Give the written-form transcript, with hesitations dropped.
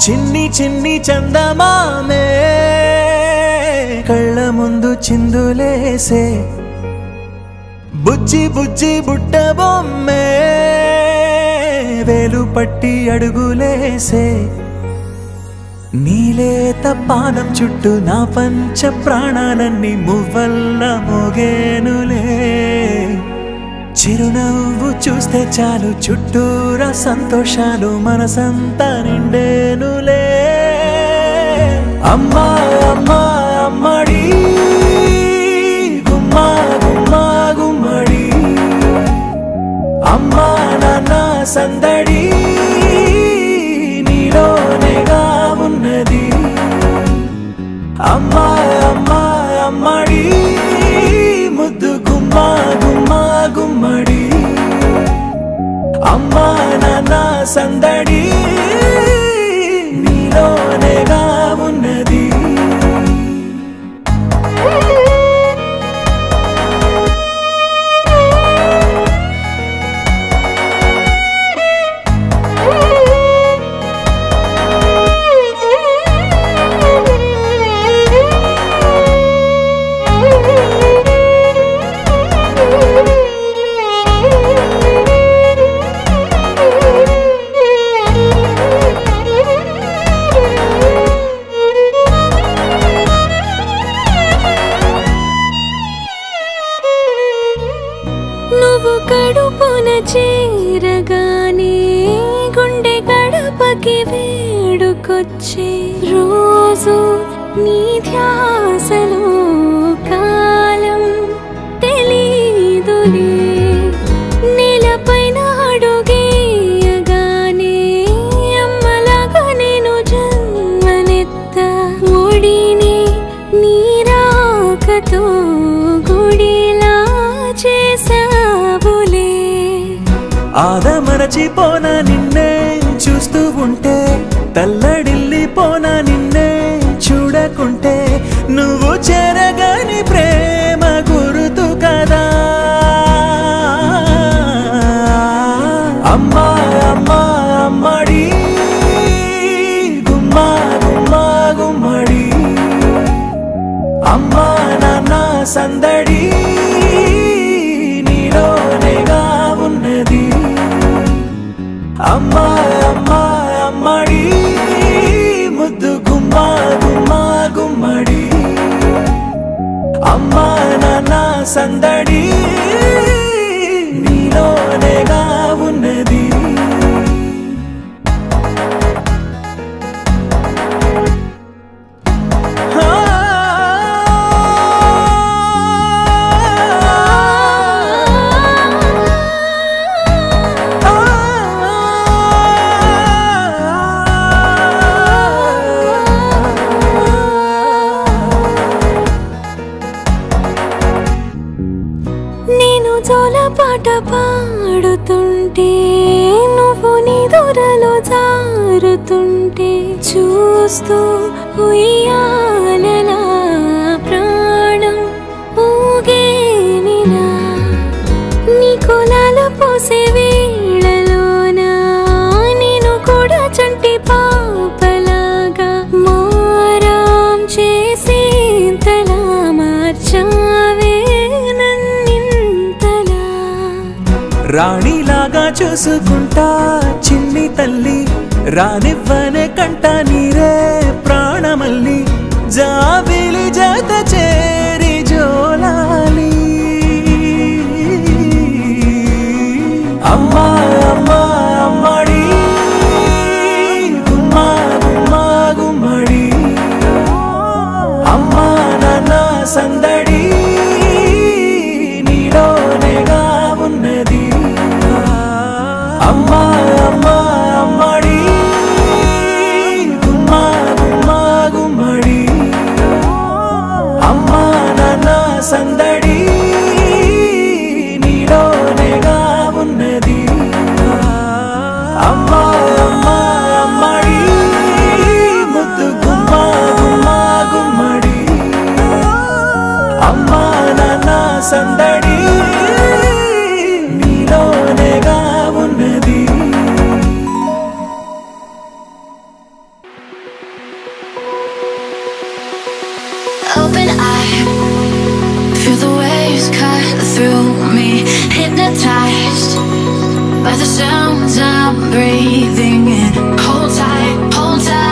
చిన్ని చిన్ని చందమామే కళ్ళ ముందు చిందులేసే బుజ్జి బుజ్జి బుట్ట బొమ్మే వేలు పట్టి అడుగులేసే నీలేత పానం చుట్టూ నా పంచ ప్రాణాలన్నీ మువ్వల్ల మోగేనులే చిరునవ్వు చూస్తే చాలు చుట్టూరా సంతోషాలు మనసంతా నిండేనులే అమ్మా అమ్మా అమ్మడి గుమ్మా గుమ్మా గుమ్మడి అమ్మా నాన్న సందడి నీలోనేగా ఉన్నది అమ్మా అమ్మా అమ్మడి ముద్దు గుమ్మా గుమ్మా గుమ్మడి అమ్మా నాన్న సందడి నీలోనేగా ఉన్నది కడుపున చేరగానే గుండె గడపకి వేడుకొచ్చే రోజు నీ ధ్యాసలో కాలం తెలీదులే నేలపైన అడుగేయగానే అమ్మలాగా నేను జన్మనెత్త ఒడిని నీ రాకతో గుడిలా చేసా ఆదమరచిపోనా నిన్నే చూస్తూ ఉంటే తల్లడిల్లిపోనా నిన్నే చూడకుంటే నువ్వు చెరగని ప్రేమ గురుతు కదా అమ్మా అమ్మా అమ్మడి గుమ్మా గుమ్మా గుమ్మడి అమ్మా నాన్న సందడి నీలోనేగా ఉన్నది అమ్మా అమ్మా అమ్మడి ముద్దు గుమ్మా గుమ్మా గుమ్మడి అమ్మా నాన్న సందడి నీలోనేగా ఉన్నది జోలపాట పాడుతుంటే నువ్వు నీ దూరలో జారుతుంటే చూస్తూ ఉయ్యాలలా ప్రాణం ఊగేనినా నీ కులాల పోసే వేళలోనా నేను కూడా చంటి పాపలాగా మారాం చేసేంతలా మార్చావే రాణిలాగా చూసుకుంటా చిన్ని తల్లి రానివ్వనే కంట నీరే ప్రాణమల్లి జాబిలి జత చేరి జోలాలి అమ్మా అమ్మా అమ్మడి గుమ్మా గుమ్మా గుమ్మడి అమ్మా నాన్న సందడి నీలోనేగా ఉన్నది అమ్మా అమ్మా అమ్మడి గుమ్మా గుమ్మా గుమ్మడి అమ్మా me, hypnotized by the sounds I'm breathing in. Hold tight, hold tight.